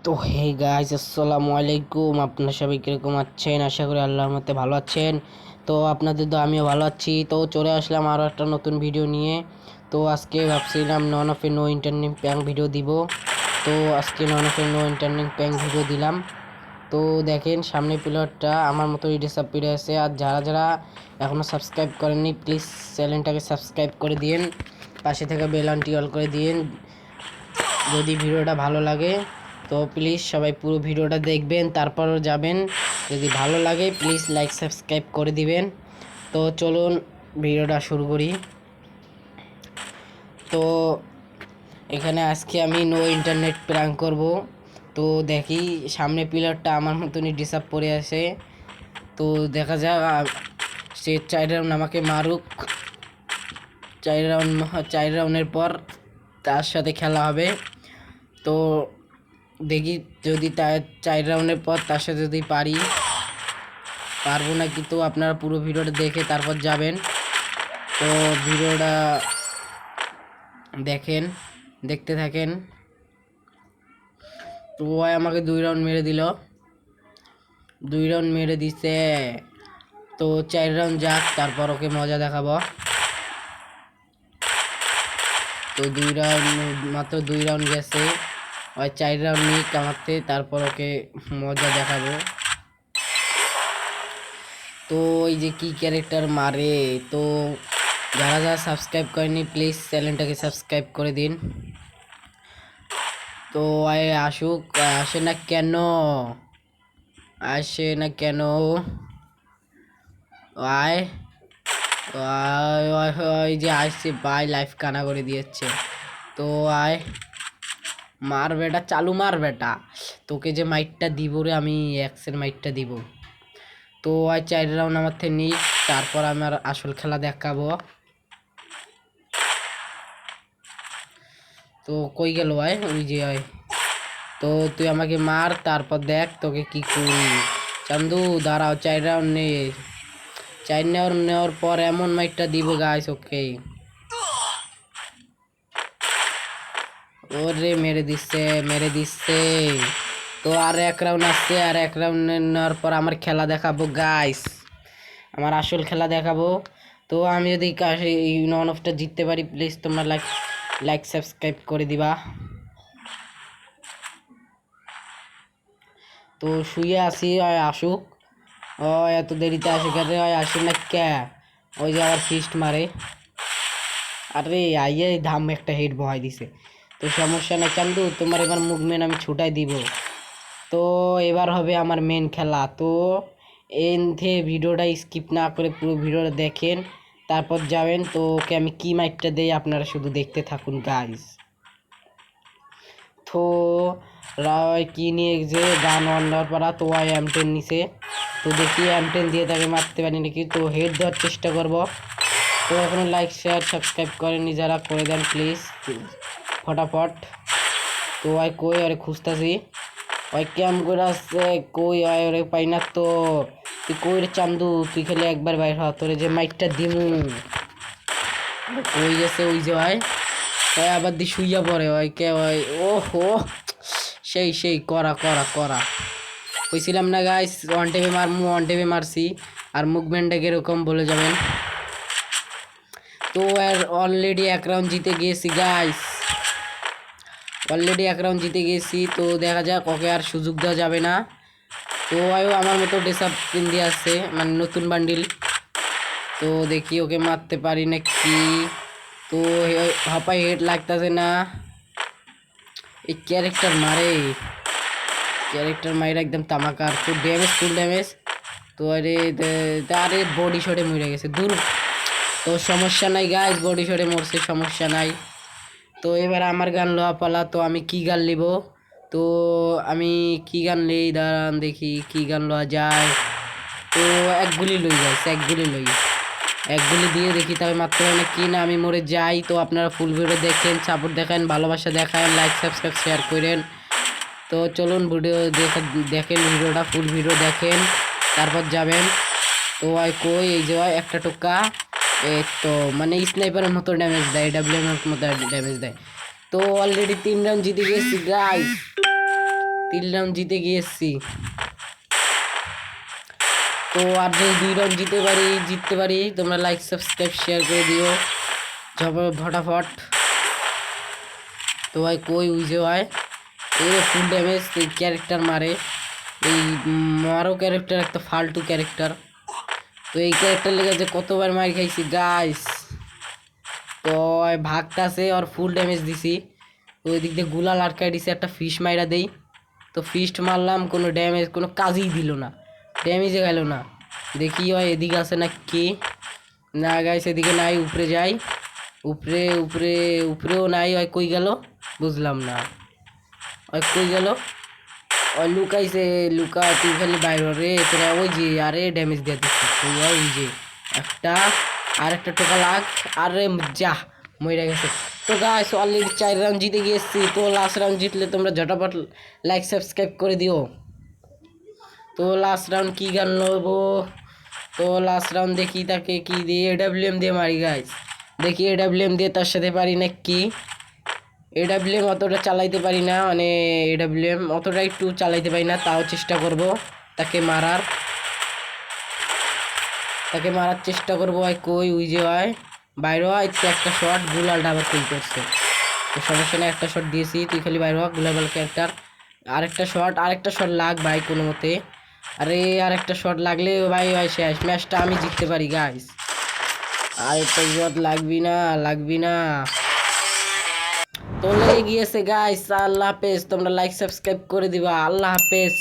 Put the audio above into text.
তো hey guys, আসসালামু আলাইকুম। আপনারা সবাই কিরকম আছেন? আশা করি আল্লাহর মতে ভালো আছেন। তো আপনাদের তো আমিও ভালো আছি। তো চলে আসলাম আরও একটা নতুন ভিডিও নিয়ে। তো আজকে ভাবছিলাম নন অফ এ নো ইন্টারনেট প্যাং ভিডিও দিব। তো আজকে নন অফ এ নো ইন্টারনেট প্যাং ভিডিও দিলাম। তো দেখেন সামনে প্লেয়ারটা আমার মতো ডিসঅ্যাপিয়ার আছে। আর যারা যারা এখনও সাবস্ক্রাইব করেননি প্লিজ চ্যানেলটাকে সাবস্ক্রাইব করে দিন, পাশে থাকা বেল আইকনটি অল করে দিন। যদি ভিডিওটা ভালো লাগে তো প্লিজ সবাই পুরো ভিডিওটা দেখবেন, তারপরও যাবেন। যদি ভালো লাগে প্লিজ লাইক সাবস্ক্রাইব করে দিবেন। তো চলুন ভিডিওটা শুরু করি। তো এখানে আজকে আমি নো ইন্টারনেট প্র্যাঙ্ক করব। তো দেখি সামনে প্লেয়ারটা আমার মতনই ডিসার্ভ পড়ে আসে। তো দেখা যাক সে 4 রাউন্ড আমাকে মারুক। 4 রাউন্ডের পর তার সাথে খেলা হবে। তো দেখি যদি তার 4 রাউন্ডের পর তার সাথে যদি পারবো নাকি। তো আপনারা পুরো ভিডিওটা দেখে তারপর যাবেন। তো ভিডিওটা দেখতে থাকেন। তো ওই আমাকে 2 রাউন্ড মেরে দিল, 2 রাউন্ড মেরে দিছে। তো 4 রাউন্ড যাক, তারপর ওকে মজা দেখাবো। তো 2 রাউন্ড, মাত্র 2 রাউন্ড গেছে। ওই 4 রাউন্ড নিয়ে কামাতে, তারপর ওকে মজা দেখাবো। তো এই যে কি ক্যারেক্টার মারে। তো যারা যারা সাবস্ক্রাইব করেনি প্লিজ চ্যানেলটাকে সাবস্ক্রাইব করে দিন। তো আসুক, আসে না কেন, আসে না কেন, আয় ওই যে আসছে ভাই, লাইফ কানা করে দিয়েছে। তো আয় মার বেটা, চালু মার বেটা, তোকে যে মাইটটা দিব রে, আমি এক্সের মাইটটা দিব। তো 4 রাউন্ড আমার থেকে নিক, তারপর আমার আসল খেলা দেখাবো। তো কই গেল ওই যে তো তুই আমাকে মার, তারপর দেখ তোকে কি করি। চান্দু দাঁড়াও, 4 রাউন্ড নে। 4 নেওয়ার পর এমন মাইটটা দিব গাইস। ওকে, ওরে মেরে দিচ্ছে। তো আর 1 রাউন্ড আসছে, আর 1 রাউন্ড নেওয়ার পর আমার খেলা দেখাবো গাইস, আমার আসল খেলা দেখাবো। তো আমি যদি নন অফটা জিততে পারি প্লিজ তোমরা লাইক সাবস্ক্রাইব করে দিবা। তো শুয়ে আসি, আসুক। ও এত দেরিতে আসে কেন, আসে না কে? ওই যে আবার ফিস্ট মারে। আরে আইয়ে ধাম একটা হেড বহাই দিছে। তো সমস্যা নাই চান্দু, তোমার এবার মুভমেন্ট আমি ছুটাই দিব। তো এবার হবে আমার মেন খেলা। তো এনথে ভিডিওটা স্কিপ না করে পুরো ভিডিওটা দেখেন, তারপর যাবেন। তো ওকে আমি কি মাইকটা দেই আপনারা শুধু দেখতে থাকুন গাইস। তো রায় কি নিয়ে যে গান ওয়ান্ডার পাড়া, তো M10 নিছে। তো দেখি M10 দিয়ে তাকে মারতে পারি নাকি। তো হেড দেওয়ার চেষ্টা করব। তো এখনো লাইক শেয়ার সাবস্ক্রাইব করেননি যারা, করে দেন প্লিজ ফটাফট। তো কই আরে খুঁজতাছি, ক্যাম্প করে আসছে, কই ওরে পাই না। তো তুই কই রে চান্দু, তুই খেলে একবার বাইর হ, তোরে যে মাইকটা দিমু। কই গেছে ওই যে আবার দি শুইয়া পড়ে কে ওহো, সেই করা কইছিলাম না গাইস, ওয়ান টেপে মারছি। আর মুভমেন্টটা কিরকম বলে যাবেন। তো অলরেডি 1 রাউন্ড জিতে গিয়েছি গাইস, অলরেডি 1 রাউন্ড জিতে গেছি। তো দেখা যাক, ওকে আর সুযোগ দেওয়া যাবে না। তো আমার মতো ড্রেসআপ পিন দিয়ে আসছে, মানে নতুন বান্ডিল। তো দেখি ওকে মারতে পারি নাকি। তো হাপাই হেড লাগতেছে না। এই ক্যারেক্টার মারে একদম তামাকার। তো ড্যামেজ, ফুল ড্যামেজ। তো আরে বডি শটে মরে গেছে দূর। তো সমস্যা নাই গাইস, বডি শটে মরছে, সমস্যা নাই। তো এবার আমার গান লওয়া পালা। তো আমি কি গান নিব, তো আমি কি গান লই, দাঁড়ান দেখি কি গান লওয়া যায়। তো এক গুলি দিয়ে দেখি তবে মারতে পারে কি না, আমি মরে যাই। তো আপনারা ফুল ভিডিও দেখেন, সাপোর্ট দেখান, ভালোবাসা দেখান, লাইক সাবস্ক্রাইব শেয়ার করেন। তো চলুন ভিডিও দেখেন, ভিডিওটা ফুল ভিডিও দেখেন, তারপর যাবেন। তো কই এই যে একটা টোকা, এই তো মানে স্নাইপারের মতো ড্যামেজ দেয়, WM এর মতো ড্যামেজ দেয়। তো অলরেডি 3 রাউন্ড জিতে গেছি গাইস। 3 রাউন্ড জিতে গিয়েছি। তো আর যদি 2 রাউন্ড জিততে পারি তোমরা লাইক সাবস্ক্রাইব শেয়ার করে দিও ফটাফট। তো ভাই কই উইজে ভাই এই ফুল ড্যামেজ ক্যারেক্টার মারে, এই মারো ক্যারেক্টার একটা ফালতু ক্যারেক্টার। তো এই ক্যারেক্টার লেগে যে কতবার মার খাইছি গাইস। তো ভাগটাছে আর ফুল ড্যামেজ দিছি। তো ওই দিক দিয়ে গুলাল আটকাই দিছে, একটা ফিশ মাইরা দেই। তো ফিস্ট মারলাম, কোনো ড্যামেজ কোনো কাজই দিল না, ড্যামেজে গেল না। দেখি হয় এদিকে আছে না কি না গাইস, এদিকে নাই, উপরে যাই। উপরেও নাই, হয় কই গেল বুঝলাম না, হয় কই গেল। ওই লুকাইছে, লুকা তুই খালি বাইরে রে তোরা। ওই যে আরে ড্যামেজ দিয়ে দিচ্ছি ওই যে একটা, আর একটা টোকা লাগ। আরে যা মরে গেছে। তো গাইস অলরেডি 4 রাউন্ড জিতে গিয়েছি। তো লাস্ট রাউন্ড জিতলে তোমরা ঝটাপট লাইক সাবস্ক্রাইব করে দিও। তো লাস্ট রাউন্ড কি গান নেবো? তো লাস্ট রাউন্ড দেখি তাকে কি দিয়ে, এডাব্লিউএম দিয়ে মারি গাইস। দেখি এডাব্লিউএম দিয়ে তার সাথে পারি না কি। এডাব্লিউএম অতটা চালাইতে পারি না, মানে এডাব্লিউএম অতটা একটু চালাইতে পারি না, তাও চেষ্টা করব তাকে মারার চেষ্টা করবো। হয় কই উই যে হয় বাইরে হয় একটা শট, গুলালটা আবার কিল করছে। তো সমস্যা নেই, একটা শট দিয়েছি, তুই খালি বাইরে হোক গুলাল ক্যারেক্টার। আরেকটা শট লাগ ভাই কোনো মতে। আরে আরেকটা শট লাগলে ভাই ভাই শেষ, ম্যাচটা আমি জিততে পারি গাইস। আরেকটা শট লাগবি না। তো লেগে গিয়েছে গাইস। আল্লাহ হাফেজ, তোমরা লাইক সাবস্ক্রাইব করে দিবা। আল্লাহ হাফেজ।